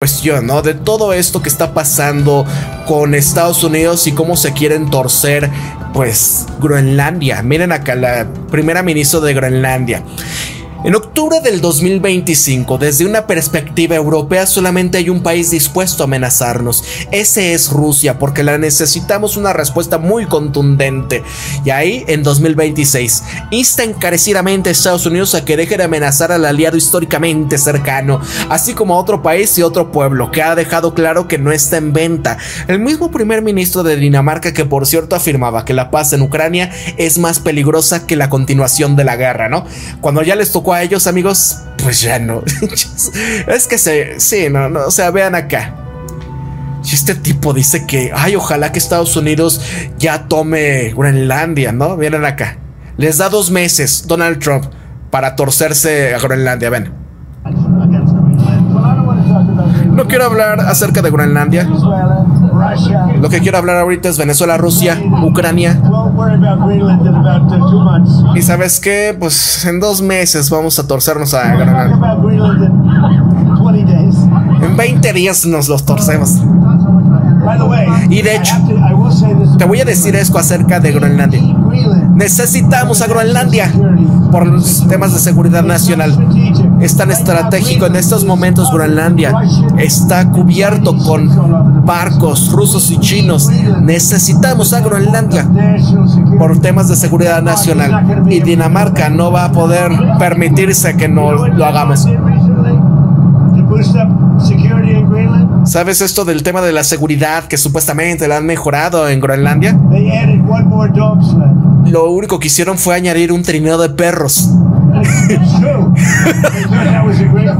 cuestión, ¿no? De todo esto que está pasando con Estados Unidos y cómo se quieren torcer, pues, Groenlandia. Miren acá, la primera ministra de Groenlandia. En octubre del 2025, desde una perspectiva europea, solamente hay un país dispuesto a amenazarnos. Ese es Rusia, porque la necesitamos una respuesta muy contundente. Y ahí, en 2026, insta encarecidamente a Estados Unidos a que deje de amenazar al aliado históricamente cercano, así como a otro país y otro pueblo, que ha dejado claro que no está en venta. El mismo primer ministro de Dinamarca, que por cierto afirmaba que la paz en Ucrania es más peligrosa que la continuación de la guerra, ¿no? Cuando ya les tocó a ellos, amigos, pues ya no. Es que o sea, vean acá. Este tipo dice que, ay, ojalá que Estados Unidos ya tome Groenlandia, ¿no? Miren acá. Les da 2 meses Donald Trump para torcerse a Groenlandia, ven. No quiero hablar acerca de Groenlandia. Lo que quiero hablar ahorita es Venezuela, Rusia, Ucrania. Y ¿sabes qué? Pues en 2 meses vamos a torcernos a Groenlandia. En 20 días nos los torcemos. Y de hecho, te voy a decir esto acerca de Groenlandia. Necesitamos a Groenlandia por los temas de seguridad nacional. Es tan estratégico en estos momentos. Groenlandia está cubierto con barcos rusos y chinos. Necesitamos a Groenlandia por temas de seguridad nacional. Y Dinamarca no va a poder permitirse que no lo hagamos. ¿Sabes esto del tema de la seguridad que supuestamente la han mejorado en Groenlandia? Lo único que hicieron fue añadir un trineo de perros.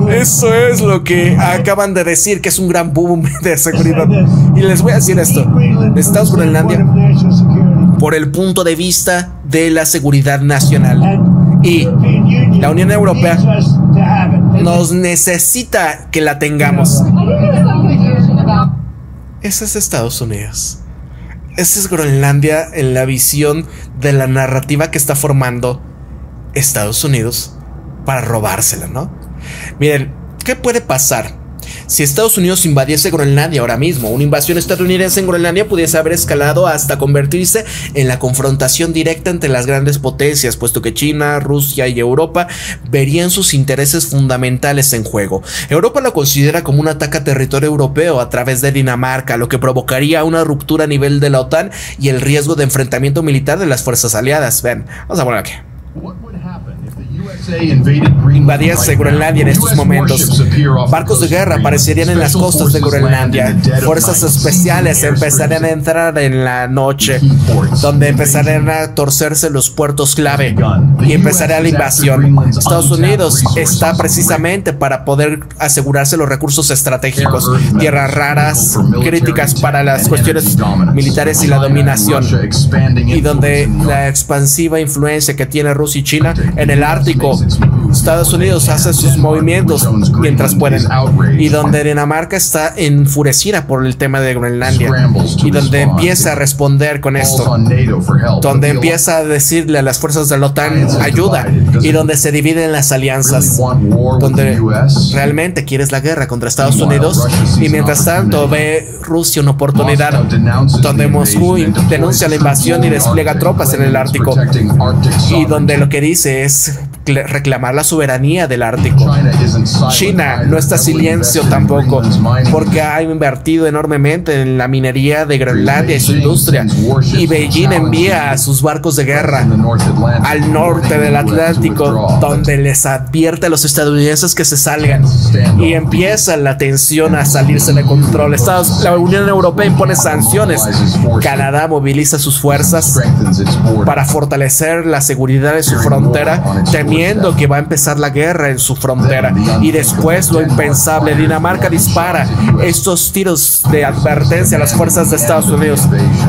Eso es lo que acaban de decir, que es un gran boom de seguridad. Y les voy a decir esto: necesitamos Groenlandia por el punto de vista de la seguridad nacional. Y la Unión Europea nos necesita que la tengamos. Ese es Estados Unidos. Esa es Groenlandia en la visión de la narrativa que está formando Estados Unidos para robársela, ¿no? Miren, ¿qué puede pasar si Estados Unidos invadiese Groenlandia ahora mismo? Una invasión estadounidense en Groenlandia pudiese haber escalado hasta convertirse en la confrontación directa entre las grandes potencias, puesto que China, Rusia y Europa verían sus intereses fundamentales en juego. Europa lo considera como un ataque a territorio europeo a través de Dinamarca, lo que provocaría una ruptura a nivel de la OTAN y el riesgo de enfrentamiento militar de las fuerzas aliadas. Ven, vamos a poner aquí. Invadiese Groenlandia en estos momentos. Barcos de guerra aparecerían en las costas de Groenlandia. Fuerzas especiales empezarían a entrar en la noche, donde empezarían a torcerse los puertos clave y empezaría la invasión. Estados Unidos está precisamente para poder asegurarse los recursos estratégicos, tierras raras, críticas para las cuestiones militares y la dominación, y donde la expansiva influencia que tiene Rusia y China en el Ártico. Estados Unidos hace sus movimientos mientras pueden, y donde Dinamarca está enfurecida por el tema de Groenlandia, y donde empieza a responder con esto, donde empieza a decirle a las fuerzas de la OTAN ayuda, y donde se dividen las alianzas, donde realmente quieres la guerra contra Estados Unidos, y mientras tanto ve Rusia una oportunidad, donde Moscú denuncia la invasión y despliega tropas en el Ártico, y donde lo que dice es reclamar la soberanía del Ártico. China no está silencio tampoco, porque ha invertido enormemente en la minería de Groenlandia y su industria, y Beijing envía a sus barcos de guerra al norte del Atlántico, donde les advierte a los estadounidenses que se salgan, y empieza la tensión a salirse de control. La Unión Europea impone sanciones. Canadá moviliza sus fuerzas para fortalecer la seguridad de su frontera, temiendo que va a empezar la guerra en su frontera. Y después, lo impensable, Dinamarca dispara estos tiros de advertencia a las fuerzas de Estados Unidos,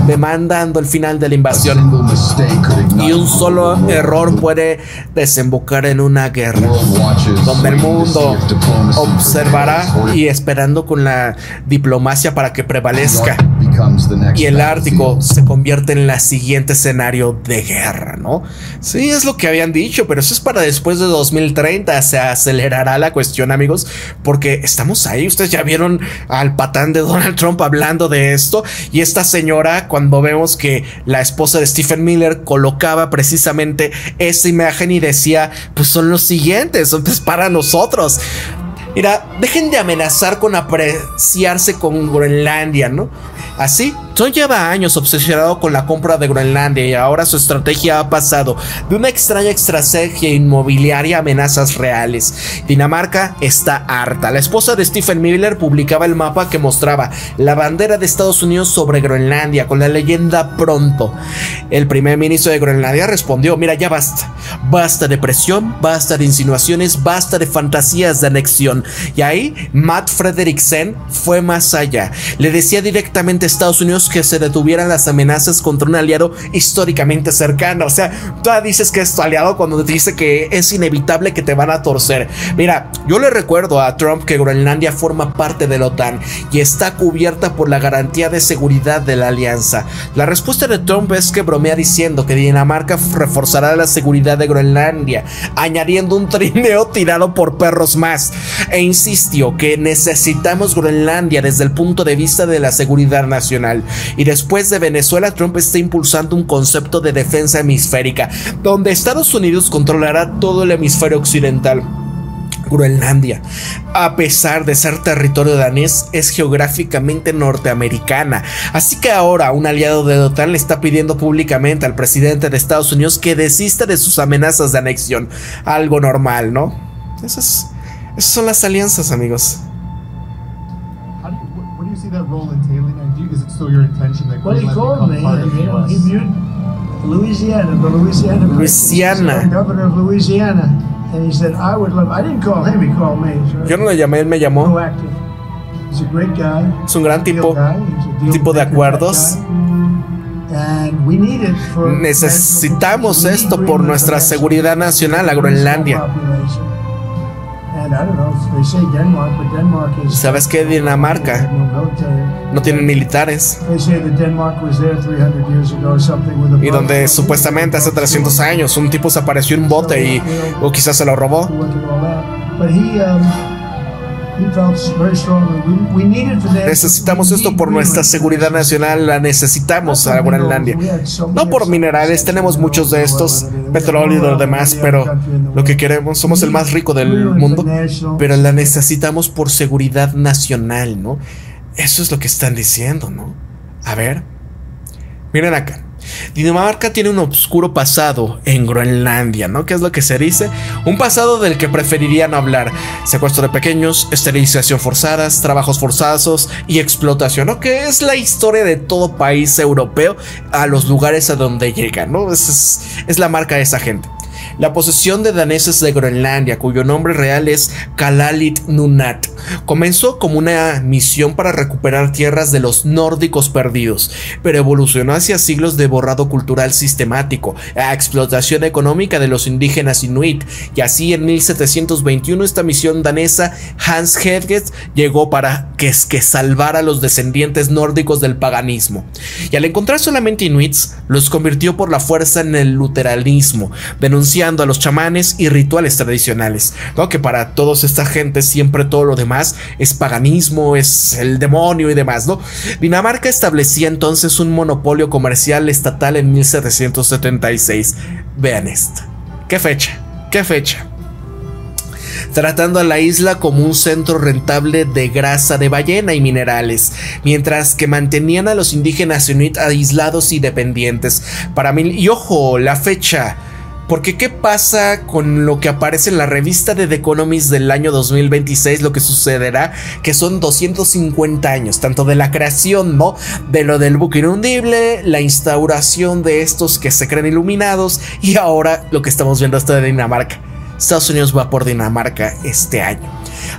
demandando el final de la invasión. Y un solo error puede desembocar en una guerra, donde el mundo observará y esperando con la diplomacia para que prevalezca. y el Ártico se convierte en el siguiente escenario de guerra, ¿no? Sí, es lo que habían dicho, pero eso es para después de 2030. Se acelerará la cuestión, amigos, porque estamos ahí. Ustedes ya vieron al patán de Donald Trump hablando de esto, y esta señora, cuando vemos que la esposa de Stephen Miller colocaba precisamente esa imagen y decía, pues son los siguientes, son pues para nosotros. Mira, dejen de amenazar con apreciarse con Groenlandia, ¿no? Así, Trump lleva años obsesionado con la compra de Groenlandia, y ahora su estrategia ha pasado de una extraña estrategia inmobiliaria a amenazas reales. Dinamarca está harta. La esposa de Stephen Miller publicaba el mapa que mostraba la bandera de Estados Unidos sobre Groenlandia con la leyenda pronto. El primer ministro de Groenlandia respondió, mira, ya basta. Basta de presión, basta de insinuaciones, basta de fantasías de anexión. Y ahí Matt Frederiksen fue más allá. Le decía directamente a Estados Unidos que se detuvieran las amenazas contra un aliado históricamente cercano. O sea, tú dices que es tu aliado cuando te dice que es inevitable que te van a torcer. Mira, yo le recuerdo a Trump que Groenlandia forma parte de la OTAN y está cubierta por la garantía de seguridad de la alianza. La respuesta de Trump es que bromea diciendo que Dinamarca reforzará la seguridad de Groenlandia, añadiendo un trineo tirado por perros más, e insistió que necesitamos Groenlandia desde el punto de vista de la seguridad nacional. Y después de Venezuela, Trump está impulsando un concepto de defensa hemisférica, donde Estados Unidos controlará todo el hemisferio occidental. Groenlandia, a pesar de ser territorio danés, es geográficamente norteamericana. Así que ahora un aliado de la OTAN le está pidiendo públicamente al presidente de Estados Unidos que desista de sus amenazas de anexión. Algo normal, ¿no? Esas son las alianzas, amigos. Louisiana. Yo no le llamé, él me llamó. Es un gran tipo de acuerdos. Necesitamos esto por nuestra seguridad nacional a Groenlandia. ¿Sabes qué? Dinamarca no tiene militares, y donde supuestamente hace 300 años un tipo se apareció en un bote o quizás se lo robó. Necesitamos esto por nuestra seguridad nacional, la necesitamos a Groenlandia. No por minerales, tenemos muchos de estos, petróleo y lo demás, pero lo que queremos, somos el más rico del mundo, pero la necesitamos por seguridad nacional, ¿no? Eso es lo que están diciendo, ¿no? A ver, miren acá. Dinamarca tiene un oscuro pasado en Groenlandia, ¿no? ¿Qué es lo que se dice? Un pasado del que preferirían hablar. Secuestro de pequeños, esterilización forzadas, trabajos forzados y explotación, ¿no? Que es la historia de todo país europeo a los lugares a donde llegan, ¿no? Es la marca de esa gente. La posesión de daneses de Groenlandia, cuyo nombre real es Kalalit Nunaat, comenzó como una misión para recuperar tierras de los nórdicos perdidos, pero evolucionó hacia siglos de borrado cultural sistemático, a explotación económica de los indígenas inuit, y así en 1721 esta misión danesa Hans Hedges llegó para que salvara a los descendientes nórdicos del paganismo, y al encontrar solamente inuits, los convirtió por la fuerza en el luteranismo, denunciando a los chamanes y rituales tradicionales, ¿no? Que para todos esta gente siempre todo lo demás es paganismo, es el demonio y demás, ¿no? Dinamarca establecía entonces un monopolio comercial estatal en 1776. Vean esto. ¿Qué fecha? ¿Qué fecha? Tratando a la isla como un centro rentable de grasa de ballena y minerales, mientras que mantenían a los indígenas inuit aislados y dependientes. Para mí, y ojo, la fecha. Porque ¿qué pasa con lo que aparece en la revista de The Economist del año 2026? Lo que sucederá, que son 250 años, tanto de la creación, ¿no? De lo del buque inundible, la instauración de estos que se creen iluminados, y ahora lo que estamos viendo esto de Dinamarca. Estados Unidos va por Dinamarca este año.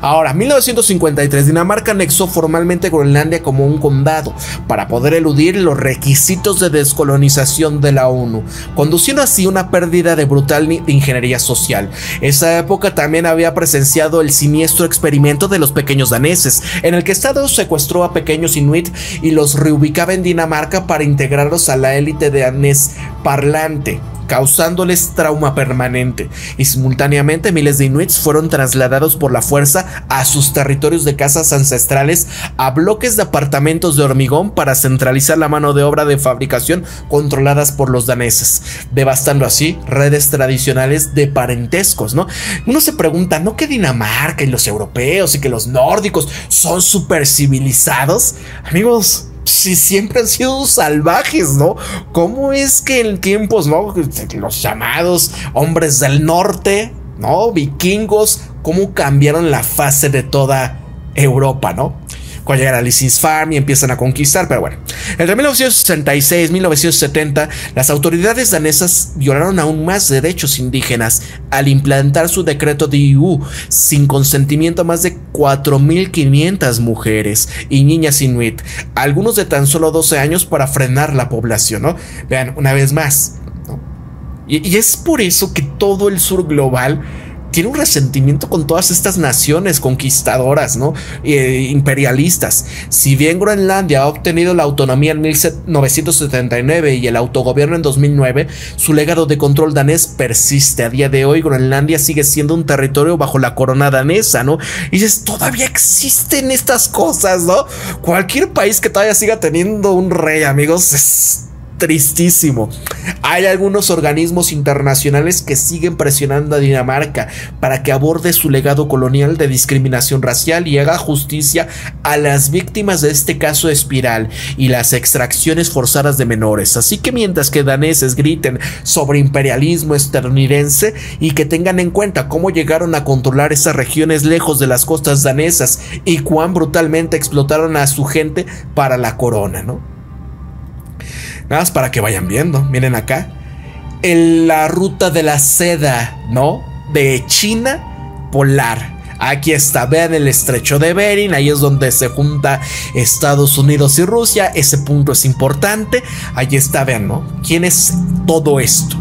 Ahora, 1953, Dinamarca anexó formalmente Groenlandia como un condado para poder eludir los requisitos de descolonización de la ONU, conduciendo así una pérdida de brutal ingeniería social. Esa época también había presenciado el siniestro experimento de los pequeños daneses, en el que Estados secuestró a pequeños inuit y los reubicaba en Dinamarca para integrarlos a la élite danés parlante, causándoles trauma permanente, y simultáneamente miles de inuits fueron trasladados por la fuerza a sus territorios de casas ancestrales a bloques de apartamentos de hormigón para centralizar la mano de obra de fabricación controladas por los daneses, devastando así redes tradicionales de parentescos, ¿no? Uno se pregunta, ¿no que Dinamarca y los europeos y que los nórdicos son súper civilizados? Amigos, si siempre han sido salvajes, ¿no? ¿Cómo es que en tiempos, ¿no? Los llamados hombres del norte, ¿no? Vikingos, ¿cómo cambiaron la fase de toda Europa, ¿no? Cuando llegan a Lisisfarm y empiezan a conquistar, pero bueno. Entre 1966 y 1970, las autoridades danesas violaron aún más derechos indígenas al implantar su decreto de EU sin consentimiento a más de 4.500 mujeres y niñas inuit, algunos de tan solo 12 años, para frenar la población, ¿no? Vean, una vez más, ¿no? Y es por eso que todo el sur global tiene un resentimiento con todas estas naciones conquistadoras, ¿no? Imperialistas. Si bien Groenlandia ha obtenido la autonomía en 1979 y el autogobierno en 2009, su legado de control danés persiste. A día de hoy, Groenlandia sigue siendo un territorio bajo la corona danesa, ¿no? Y dices, todavía existen estas cosas, ¿no? Cualquier país que todavía siga teniendo un rey, amigos, es tristísimo. Hay algunos organismos internacionales que siguen presionando a Dinamarca para que aborde su legado colonial de discriminación racial y haga justicia a las víctimas de este caso espiral y las extracciones forzadas de menores. Así que mientras que daneses griten sobre imperialismo estadounidense y que tengan en cuenta cómo llegaron a controlar esas regiones lejos de las costas danesas y cuán brutalmente explotaron a su gente para la corona, ¿no? Nada más para que vayan viendo. Miren acá. La ruta de la seda, ¿no? De China polar. Aquí está, vean el estrecho de Bering, ahí es donde se junta Estados Unidos y Rusia. Ese punto es importante. Ahí está, vean, ¿no? ¿Quién es todo esto?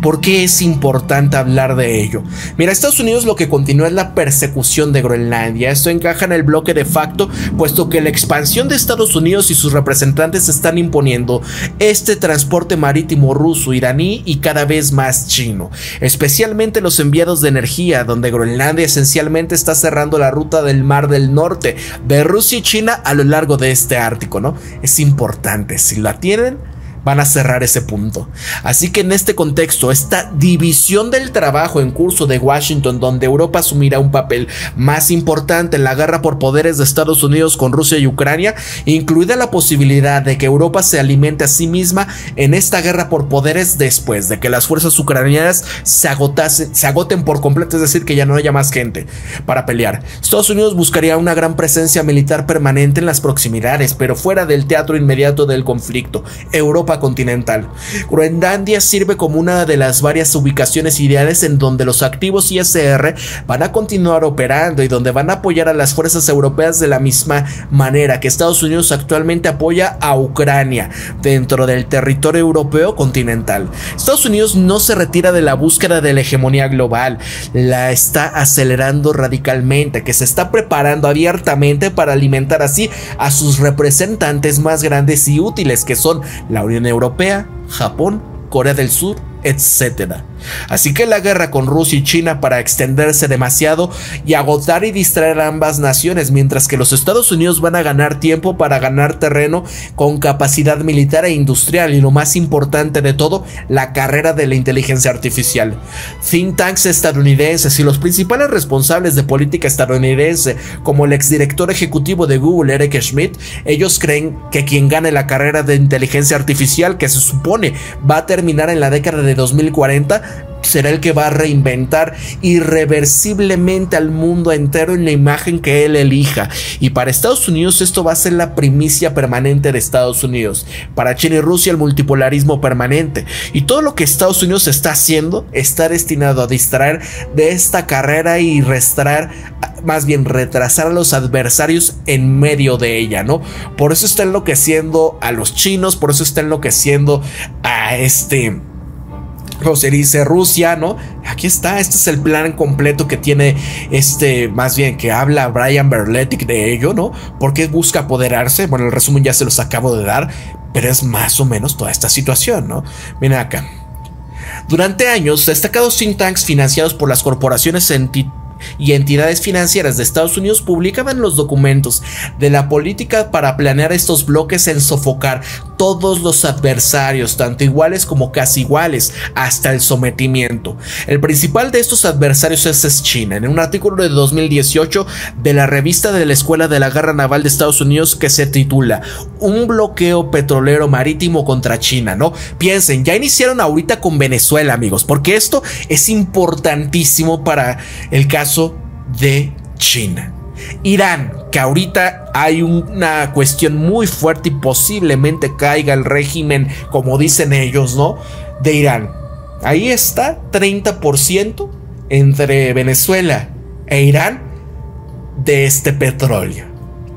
¿Por qué es importante hablar de ello? Mira, Estados Unidos lo que continúa es la persecución de Groenlandia. Esto encaja en el bloque de facto, puesto que la expansión de Estados Unidos y sus representantes están imponiendo este transporte marítimo ruso, iraní y cada vez más chino, especialmente los enviados de energía, donde Groenlandia esencialmente está cerrando la ruta del Mar del Norte de Rusia y China a lo largo de este Ártico, ¿no? Es importante, si la tienen, van a cerrar ese punto. Así que en este contexto, esta división del trabajo en curso de Washington, donde Europa asumirá un papel más importante en la guerra por poderes de Estados Unidos con Rusia y Ucrania, incluida la posibilidad de que Europa se alimente a sí misma en esta guerra por poderes después de que las fuerzas ucranianas se agoten por completo, es decir, que ya no haya más gente para pelear. Estados Unidos buscaría una gran presencia militar permanente en las proximidades, pero fuera del teatro inmediato del conflicto, Europa continental. Groenlandia sirve como una de las varias ubicaciones ideales en donde los activos ISR van a continuar operando y donde van a apoyar a las fuerzas europeas de la misma manera que Estados Unidos actualmente apoya a Ucrania dentro del territorio europeo continental. Estados Unidos no se retira de la búsqueda de la hegemonía global, la está acelerando radicalmente, que se está preparando abiertamente para alimentar así a sus representantes más grandes y útiles, que son la Unión Europea, Japón, Corea del Sur, etc. Así que la guerra con Rusia y China para extenderse demasiado y agotar y distraer a ambas naciones, mientras que los Estados Unidos van a ganar tiempo para ganar terreno con capacidad militar e industrial, y lo más importante de todo, la carrera de la inteligencia artificial. Think tanks estadounidenses y los principales responsables de política estadounidense, como el exdirector ejecutivo de Google, Eric Schmidt, ellos creen que quien gane la carrera de inteligencia artificial, que se supone va a terminar en la década de 2040, será el que va a reinventar irreversiblemente al mundo entero en la imagen que él elija. Y para Estados Unidos esto va a ser la primicia permanente de Estados Unidos. Para China y Rusia el multipolarismo permanente. Y todo lo que Estados Unidos está haciendo está destinado a distraer de esta carrera y retrasar a los adversarios en medio de ella, ¿no? Por eso está enloqueciendo a los chinos, por eso está enloqueciendo a como se dice, Rusia, ¿no? Aquí está, este es el plan completo que tiene más bien que habla Brian Berletic de ello, ¿no? Porque busca apoderarse. Bueno, el resumen ya se los acabo de dar, pero es más o menos toda esta situación, ¿no? Miren acá. Durante años, destacados think tanks financiados por las corporaciones y entidades financieras de Estados Unidos publicaban los documentos de la política para planear estos bloques en sofocar todos los adversarios, tanto iguales como casi iguales, hasta el sometimiento. El principal de estos adversarios es China. En un artículo de 2018 de la revista de la Escuela de la Guerra Naval de Estados Unidos que se titula Un bloqueo petrolero marítimo contra China, ¿no? Piensen, ya iniciaron ahorita con Venezuela, amigos, porque esto es importantísimo para el caso de China. Irán, que ahorita hay una cuestión muy fuerte y posiblemente caiga el régimen, como dicen ellos, ¿no? De Irán. Ahí está, 30% entre Venezuela e Irán de este petróleo.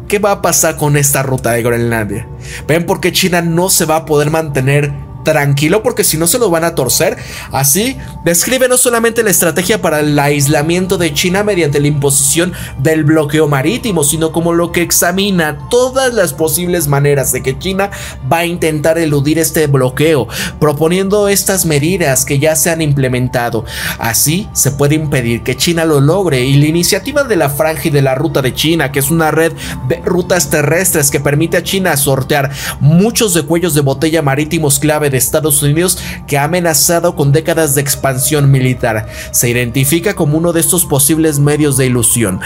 ¿Qué va a pasar con esta ruta de Groenlandia? ¿Ven por qué China no se va a poder mantener tranquilo? Porque si no se lo van a torcer. Así describe no solamente la estrategia para el aislamiento de China mediante la imposición del bloqueo marítimo, sino como lo que examina todas las posibles maneras de que China va a intentar eludir este bloqueo, proponiendo estas medidas que ya se han implementado. Así se puede impedir que China lo logre. Y la iniciativa de la Franja y de la Ruta de China, que es una red de rutas terrestres que permite a China sortear muchos de cuellos de botella marítimos clave de Estados Unidos, que ha amenazado con décadas de expansión militar, se identifica como uno de estos posibles medios de elusión.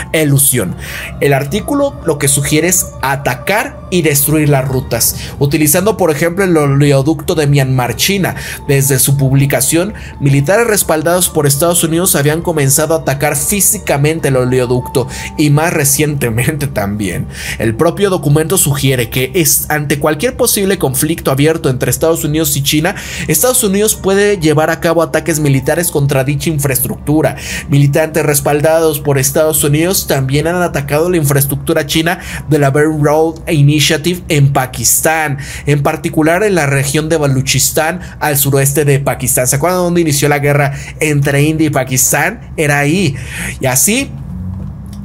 El artículo lo que sugiere es atacar y destruir las rutas, utilizando por ejemplo el oleoducto de Myanmar-China. Desde su publicación, militares respaldados por Estados Unidos habían comenzado a atacar físicamente el oleoducto, y más recientemente también. El propio documento sugiere que ante cualquier posible conflicto abierto entre Estados Unidos y China, Estados Unidos puede llevar a cabo ataques militares contra dicha infraestructura. Militantes respaldados por Estados Unidos también han atacado la infraestructura china de la Belt Road Initiative en Pakistán, en particular en la región de Baluchistán al suroeste de Pakistán. ¿Se acuerdan dónde inició la guerra entre India y Pakistán? Era ahí. Y así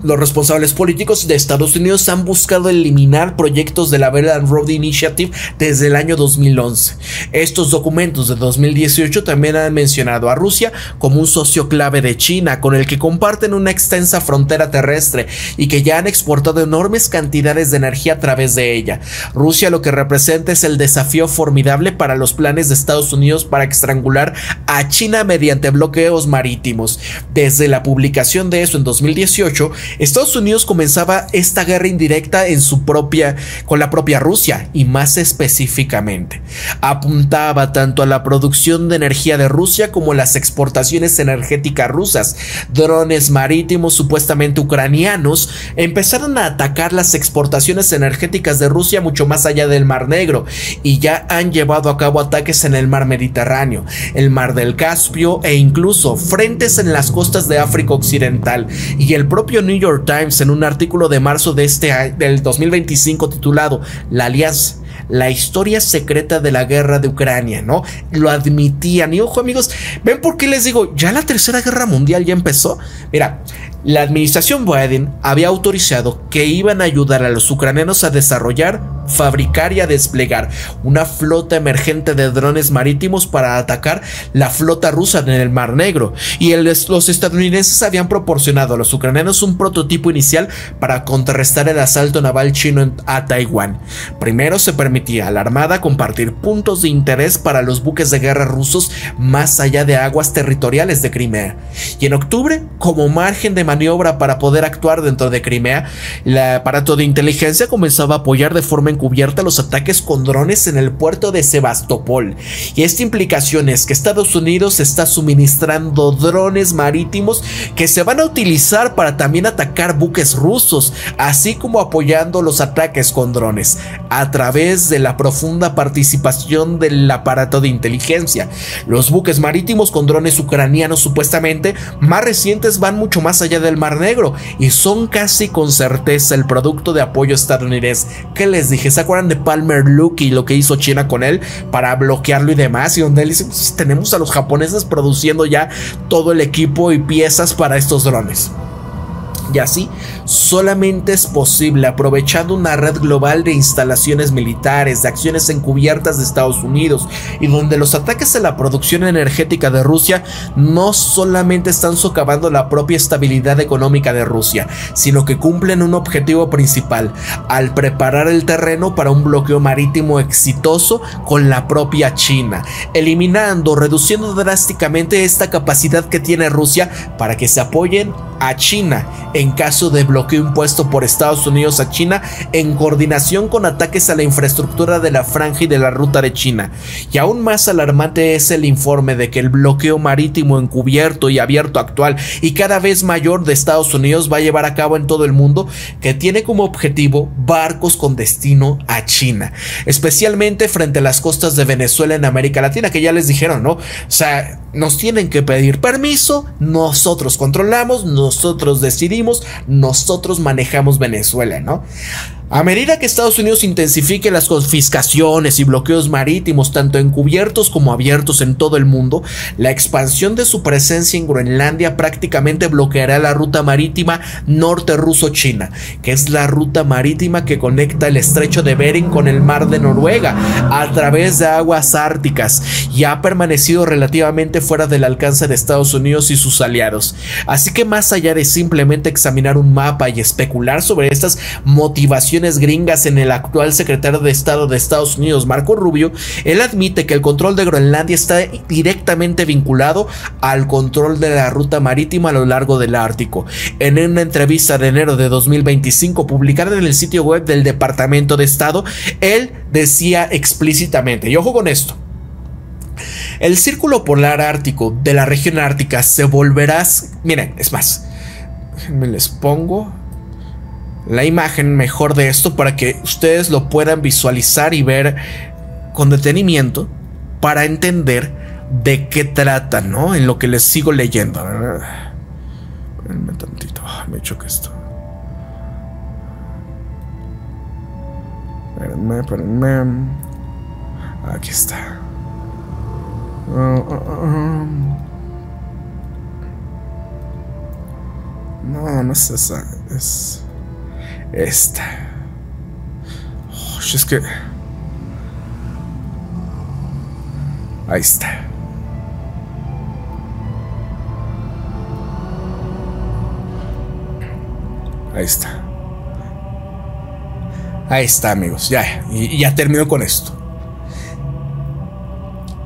los responsables políticos de Estados Unidos han buscado eliminar proyectos de la Belt and Road Initiative desde el año 2011. Estos documentos de 2018 también han mencionado a Rusia como un socio clave de China, con el que comparten una extensa frontera terrestre y que ya han exportado enormes cantidades de energía a través de ella. Rusia lo que representa es el desafío formidable para los planes de Estados Unidos para estrangular a China mediante bloqueos marítimos. Desde la publicación de eso en 2018, Estados Unidos comenzaba esta guerra indirecta con la propia Rusia, y más específicamente apuntaba tanto a la producción de energía de Rusia como las exportaciones energéticas rusas. Drones marítimos supuestamente ucranianos empezaron a atacar las exportaciones energéticas de Rusia mucho más allá del Mar Negro, y ya han llevado a cabo ataques en el Mar Mediterráneo, el Mar del Caspio e incluso frentes en las costas de África Occidental. Y el propio New York Times, en un artículo de marzo del 2025 titulado La Alianza, la historia secreta de la guerra de Ucrania, ¿no? Lo admitían. Y ojo, amigos, ¿ven por qué les digo? Ya la tercera guerra mundial ya empezó. Mira, la administración Biden había autorizado que iban a ayudar a los ucranianos a desarrollar, fabricar y a desplegar una flota emergente de drones marítimos para atacar la flota rusa en el Mar Negro. Y los estadounidenses habían proporcionado a los ucranianos un prototipo inicial para contrarrestar el asalto naval chino a Taiwán. Primero se permitía a la Armada compartir puntos de interés para los buques de guerra rusos más allá de aguas territoriales de Crimea. Y en octubre, como margen de maniobra para poder actuar dentro de Crimea, el aparato de inteligencia comenzaba a apoyar de forma encubierta los ataques con drones en el puerto de Sebastopol. Y esta implicación es que Estados Unidos está suministrando drones marítimos que se van a utilizar para también atacar buques rusos, así como apoyando los ataques con drones a través de la profunda participación del aparato de inteligencia. Los buques marítimos con drones ucranianos supuestamente más recientes van mucho más allá del Mar Negro y son casi con certeza el producto de apoyo estadounidense. ¿Qué les dije? ¿Se acuerdan de Palmer Luke y lo que hizo China con él para bloquearlo y demás? Y donde él dice, pues, tenemos a los japoneses produciendo ya todo el equipo y piezas para estos drones. Y así solamente es posible aprovechando una red global de instalaciones militares, de acciones encubiertas de Estados Unidos, y donde los ataques a la producción energética de Rusia no solamente están socavando la propia estabilidad económica de Rusia, sino que cumplen un objetivo principal al preparar el terreno para un bloqueo marítimo exitoso con la propia China, eliminando, reduciendo drásticamente esta capacidad que tiene Rusia para que se apoyen a China en caso de bloqueo impuesto por Estados Unidos a China, en coordinación con ataques a la infraestructura de la franja y de la ruta de China. Y aún más alarmante es el informe de que el bloqueo marítimo encubierto y abierto actual y cada vez mayor de Estados Unidos va a llevar a cabo en todo el mundo, que tiene como objetivo barcos con destino a China, especialmente frente a las costas de Venezuela en América Latina, que ya les dijeron, ¿no? O sea, nos tienen que pedir permiso, nosotros controlamos, nosotros decidimos, nosotros manejamos Venezuela, ¿no? A medida que Estados Unidos intensifique las confiscaciones y bloqueos marítimos, tanto encubiertos como abiertos en todo el mundo, la expansión de su presencia en Groenlandia prácticamente bloqueará la ruta marítima norte ruso-china, que es la ruta marítima que conecta el estrecho de Bering con el mar de Noruega a través de aguas árticas, y ha permanecido relativamente fuera del alcance de Estados Unidos y sus aliados. Así que más allá de simplemente examinar un mapa y especular sobre estas motivaciones gringas en el actual secretario de Estado de Estados Unidos, Marco Rubio, él admite que el control de Groenlandia está directamente vinculado al control de la ruta marítima a lo largo del Ártico. En una entrevista de enero de 2025 publicada en el sitio web del Departamento de Estado, él decía explícitamente, y ojo con esto: el círculo polar ártico de la región ártica se volverá... Miren, es más, me les pongo la imagen mejor de esto para que ustedes lo puedan visualizar y ver con detenimiento para entender de qué trata, ¿no? En lo que les sigo leyendo. Espérenme tantito, me choca esto. Espérenme. Aquí está. No es esa, es esta. Es que ahí está. Ahí está, amigos. Ya termino con esto.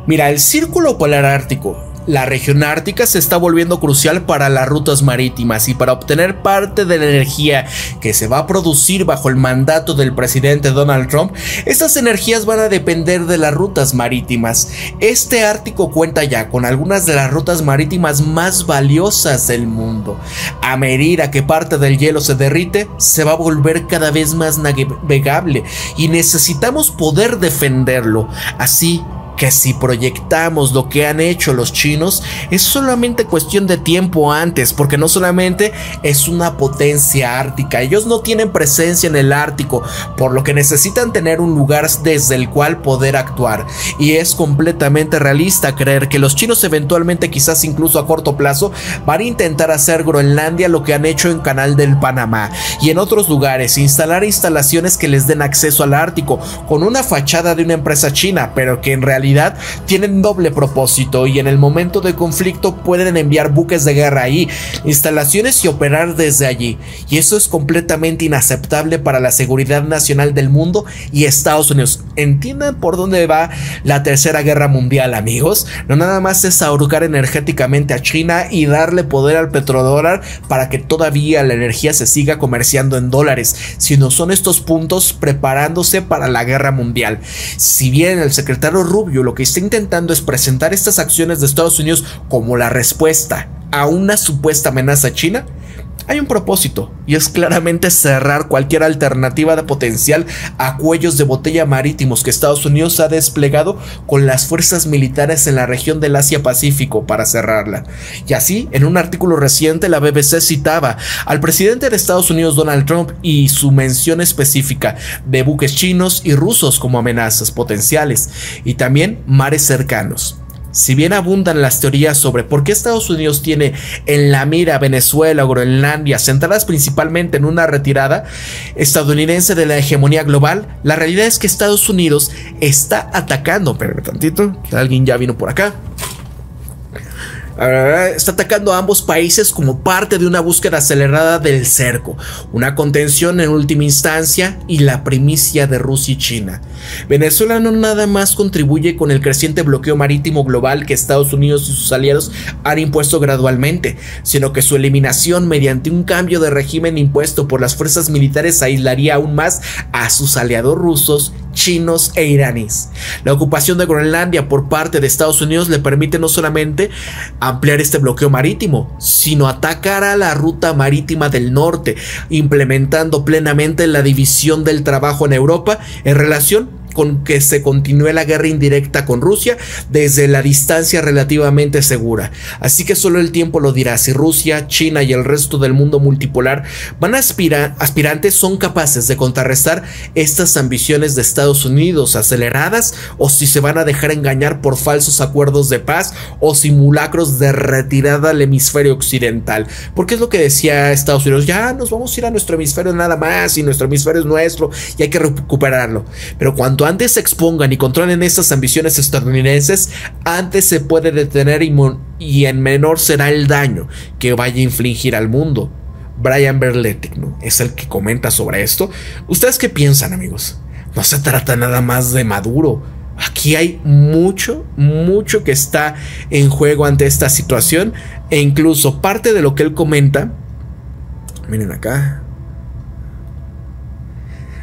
Mira, el círculo polar ártico, la región ártica, se está volviendo crucial para las rutas marítimas, y para obtener parte de la energía que se va a producir bajo el mandato del presidente Donald Trump, estas energías van a depender de las rutas marítimas. Este Ártico cuenta ya con algunas de las rutas marítimas más valiosas del mundo. A medida que parte del hielo se derrite, se va a volver cada vez más navegable y necesitamos poder defenderlo. Así que si proyectamos lo que han hecho los chinos, es solamente cuestión de tiempo antes, porque no solamente es una potencia ártica, ellos no tienen presencia en el Ártico, por lo que necesitan tener un lugar desde el cual poder actuar, y es completamente realista creer que los chinos eventualmente, quizás incluso a corto plazo, van a intentar hacer Groenlandia lo que han hecho en Canal del Panamá y en otros lugares, instalar instalaciones que les den acceso al Ártico con una fachada de una empresa china, pero que en realidad realidad tienen doble propósito y en el momento de conflicto pueden enviar buques de guerra ahí, instalaciones y operar desde allí. Y eso es completamente inaceptable para la seguridad nacional del mundo y Estados Unidos. ¿Entiendan por dónde va la tercera guerra mundial, amigos? No nada más es ahorcar energéticamente a China y darle poder al petrodólar para que todavía la energía se siga comerciando en dólares, sino son estos puntos preparándose para la guerra mundial. Si bien el secretario Rubio lo que está intentando es presentar estas acciones de Estados Unidos como la respuesta a una supuesta amenaza china, hay un propósito y es claramente cerrar cualquier alternativa de potencial a cuellos de botella marítimos que Estados Unidos ha desplegado con las fuerzas militares en la región del Asia-Pacífico para cerrarla. Y así, en un artículo reciente, la BBC citaba al presidente de Estados Unidos, Donald Trump, y su mención específica de buques chinos y rusos como amenazas potenciales y también mares cercanos. Si bien abundan las teorías sobre por qué Estados Unidos tiene en la mira Venezuela o Groenlandia, centradas principalmente en una retirada estadounidense de la hegemonía global, la realidad es que Estados Unidos está atacando, espérame tantito, alguien ya vino por acá. Está atacando a ambos países como parte de una búsqueda acelerada del cerco, una contención en última instancia y la primicia de Rusia y China. Venezuela no nada más contribuye con el creciente bloqueo marítimo global que Estados Unidos y sus aliados han impuesto gradualmente, sino que su eliminación mediante un cambio de régimen impuesto por las fuerzas militares aislaría aún más a sus aliados rusos, chinos e iraníes. La ocupación de Groenlandia por parte de Estados Unidos le permite no solamente ampliar este bloqueo marítimo, sino atacar a la ruta marítima del norte, implementando plenamente la división del trabajo en Europa en relación con que se continúe la guerra indirecta con Rusia desde la distancia relativamente segura. Así que solo el tiempo lo dirá si Rusia, China y el resto del mundo multipolar aspirantes son capaces de contrarrestar estas ambiciones de Estados Unidos aceleradas, o si se van a dejar engañar por falsos acuerdos de paz o simulacros de retirada al hemisferio occidental. Porque es lo que decía Estados Unidos: ya nos vamos a ir a nuestro hemisferio nada más y nuestro hemisferio es nuestro y hay que recuperarlo. Pero cuanto antes se expongan y controlen estas ambiciones estadounidenses, antes se puede detener y en menor será el daño que vaya a infligir al mundo. Brian Berletic, ¿no?, es el que comenta sobre esto. ¿Ustedes qué piensan, amigos? No se trata nada más de Maduro. Aquí hay mucho que está en juego ante esta situación, e incluso parte de lo que él comenta. Miren acá.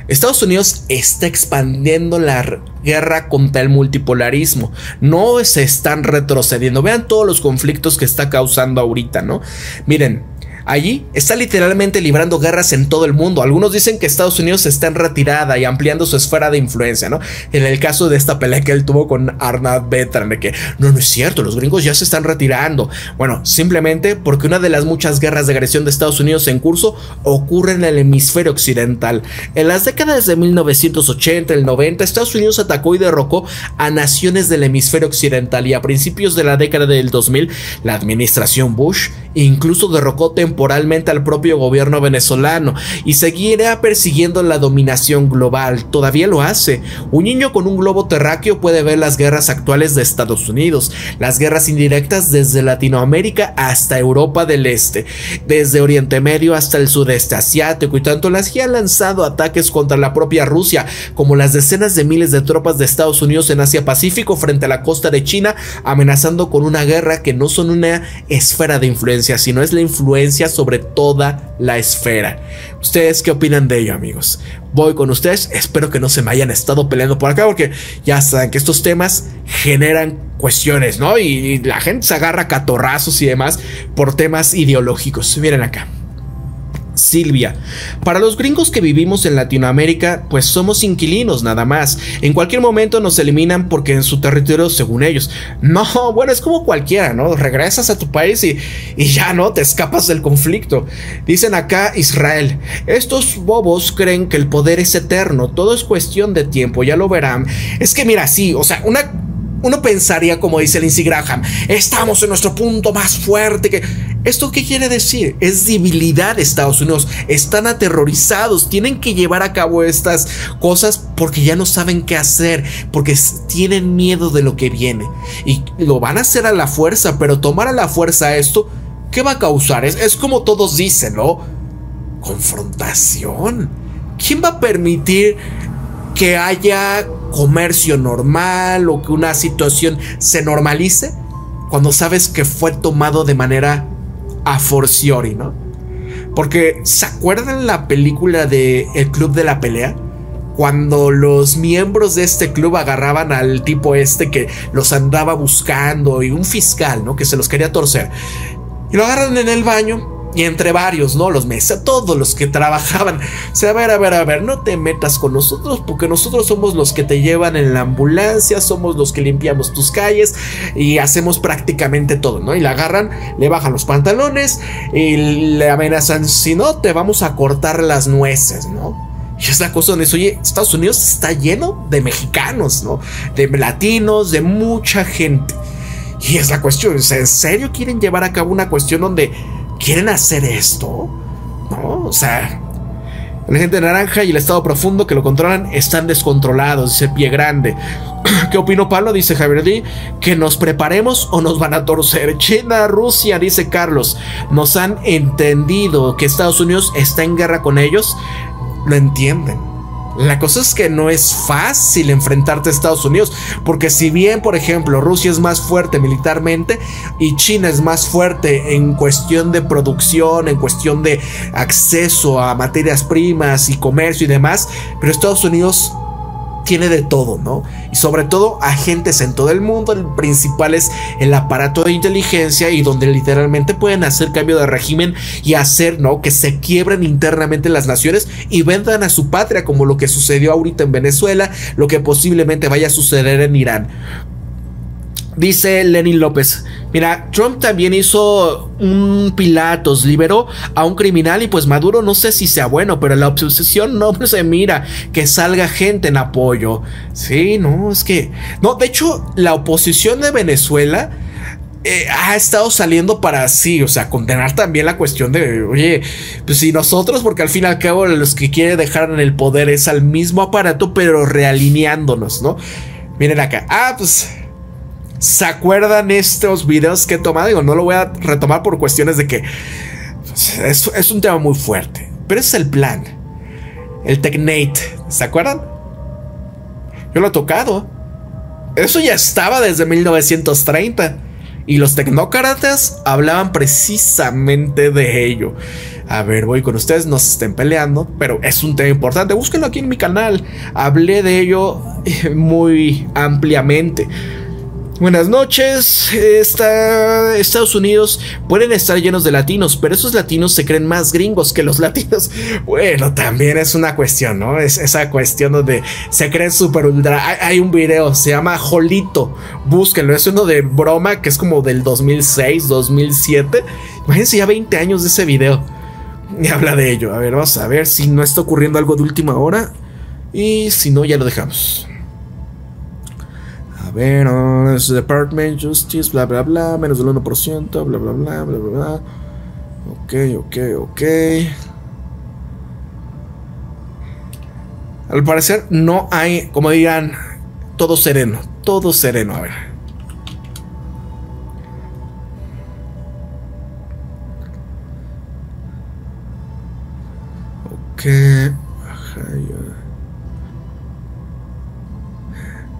Estados Unidos está expandiendo la guerra contra el multipolarismo. No se están retrocediendo. Vean todos los conflictos que está causando ahorita, ¿no? Miren, allí está literalmente librando guerras en todo el mundo. Algunos dicen que Estados Unidos está en retirada y ampliando su esfera de influencia, ¿no? En el caso de esta pelea que él tuvo con Arnaud Bertrand, de que no es cierto, los gringos ya se están retirando. Bueno, simplemente porque una de las muchas guerras de agresión de Estados Unidos en curso ocurre en el hemisferio occidental. En las décadas de 1980 y el 90, Estados Unidos atacó y derrocó a naciones del hemisferio occidental, y a principios de la década del 2000, la administración Bush incluso derrocó temporalmente al propio gobierno venezolano y seguirá persiguiendo la dominación global. Todavía lo hace. Un niño con un globo terráqueo puede ver las guerras actuales de Estados Unidos, las guerras indirectas desde Latinoamérica hasta Europa del Este, desde Oriente Medio hasta el sudeste asiático, y tanto las que han lanzado ataques contra la propia Rusia como las decenas de miles de tropas de Estados Unidos en Asia Pacífico frente a la costa de China, amenazando con una guerra que no son una esfera de influencia, sino es la influencia sobre toda la esfera. ¿Ustedes qué opinan de ello, amigos? Voy con ustedes. Espero que no se me hayan estado peleando por acá, porque ya saben que estos temas generan cuestiones, ¿no? Y la gente se agarra a catorrazos y demás por temas ideológicos. Miren acá. Silvia: para los gringos que vivimos en Latinoamérica, pues somos inquilinos nada más. En cualquier momento nos eliminan porque en su territorio, según ellos. No, bueno, es como cualquiera, ¿no? Regresas a tu país y ya, ¿no? Te escapas del conflicto. Dicen acá Israel: estos bobos creen que el poder es eterno, todo es cuestión de tiempo, ya lo verán. Es que mira, sí, o sea, Uno pensaría, como dice Lindsey Graham, estamos en nuestro punto más fuerte. ¿Esto qué quiere decir? Es debilidad de Estados Unidos. Están aterrorizados. Tienen que llevar a cabo estas cosas porque ya no saben qué hacer, porque tienen miedo de lo que viene. Y lo van a hacer a la fuerza, pero tomar a la fuerza esto, ¿qué va a causar? Es como todos dicen, ¿no? Confrontación. ¿Quién va a permitir que haya comercio normal o que una situación se normalice cuando sabes que fue tomado de manera a fortiori, ¿no? Porque ¿se acuerdan la película de El Club de la Pelea? Cuando los miembros de este club agarraban al tipo este que los andaba buscando, y un fiscal, ¿no? Que se los quería torcer, y lo agarran en el baño. Y entre varios, ¿no? Los mesas, todos los que trabajaban. O sea, a ver, no te metas con nosotros, porque nosotros somos los que te llevan en la ambulancia, somos los que limpiamos tus calles y hacemos prácticamente todo, ¿no? Y la agarran, le bajan los pantalones y le amenazan, si no, te vamos a cortar las nueces, ¿no? Y esa cosa donde es, oye, Estados Unidos está lleno de mexicanos, ¿no? De latinos, de mucha gente. Y es la cuestión, o sea, ¿en serio quieren llevar a cabo una cuestión donde quieren hacer esto? ¿No? O sea, la gente naranja y el estado profundo que lo controlan están descontrolados, dice Pie Grande. ¿Qué opinó Pablo? Dice Javier D. Que nos preparemos o nos van a torcer. China, Rusia, dice Carlos. Nos han entendido que Estados Unidos está en guerra con ellos. Lo entienden. La cosa es que no es fácil enfrentarte a Estados Unidos, porque si bien, por ejemplo, Rusia es más fuerte militarmente y China es más fuerte en cuestión de producción, en cuestión de acceso a materias primas y comercio y demás, pero Estados Unidos tiene de todo, ¿no? Y sobre todo agentes en todo el mundo. El principal es el aparato de inteligencia, y donde literalmente pueden hacer cambio de régimen y hacer, ¿no?, que se quiebren internamente las naciones y vendan a su patria, como lo que sucedió ahorita en Venezuela, lo que posiblemente vaya a suceder en Irán. Dice Lenin López, mira, Trump también hizo un Pilatos, liberó a un criminal, y pues Maduro no sé si sea bueno, pero la oposición no se mira que salga gente en apoyo. Sí, no, es que... No, de hecho, la oposición de Venezuela ha estado saliendo para así, o sea, condenar también la cuestión de, oye, pues si nosotros, porque al fin y al cabo los que quiere dejar en el poder es al mismo aparato, pero realineándonos, ¿no? Miren acá, pues... ¿se acuerdan estos videos que he tomado? Digo, no lo voy a retomar por cuestiones de que es un tema muy fuerte, pero ese es el plan. El Technate, ¿se acuerdan? Yo lo he tocado. Eso ya estaba desde 1930. Y los tecnócratas hablaban precisamente de ello. A ver, voy con ustedes, no se estén peleando, pero es un tema importante. Búsquenlo aquí en mi canal. Hablé de ello muy ampliamente. Buenas noches. Estados Unidos pueden estar llenos de latinos, pero esos latinos se creen más gringos que los latinos. Bueno, también es una cuestión, ¿no? Es esa cuestión donde se creen súper ultra. Hay un video, se llama Jolito. Búsquenlo, es uno de broma que es como del 2006, 2007. Imagínense, ya 20 años de ese video. Y habla de ello. A ver, vamos a ver si no está ocurriendo algo de última hora. Y si no, ya lo dejamos. A ver, Department Justice, bla bla bla, menos del 1%, bla bla bla, bla bla bla. Ok. Al parecer no hay, como digan, todo sereno, a ver. Ok.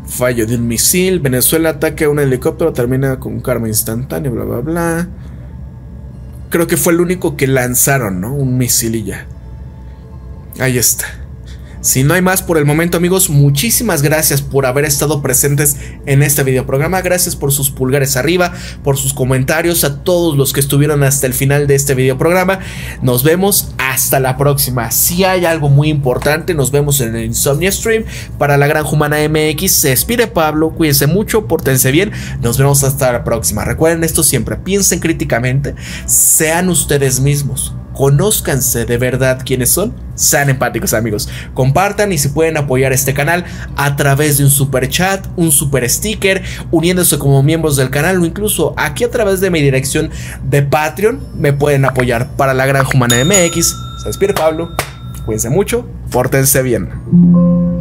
Fallo de un misil. Venezuela ataca un helicóptero, termina con karma instantáneo, bla bla bla. Creo que fue el único que lanzaron, ¿no? Un misil y ya. Ahí está. Si no hay más por el momento, amigos, muchísimas gracias por haber estado presentes en este videoprograma. Gracias por sus pulgares arriba, por sus comentarios, a todos los que estuvieron hasta el final de este videoprograma. Nos vemos hasta la próxima. Si hay algo muy importante, nos vemos en el Insomnia Stream. Para la Gran Humana MX, se despide Pablo. Cuídense mucho, pórtense bien. Nos vemos hasta la próxima. Recuerden esto siempre, piensen críticamente, sean ustedes mismos. conózcanse de verdad quiénes son, sean empáticos, amigos, compartan, y si pueden apoyar este canal a través de un super chat, un super sticker, uniéndose como miembros del canal, o incluso aquí a través de mi dirección de Patreon, me pueden apoyar. Para La Granja Humana MX, se despide Pablo, cuídense mucho, pórtense bien.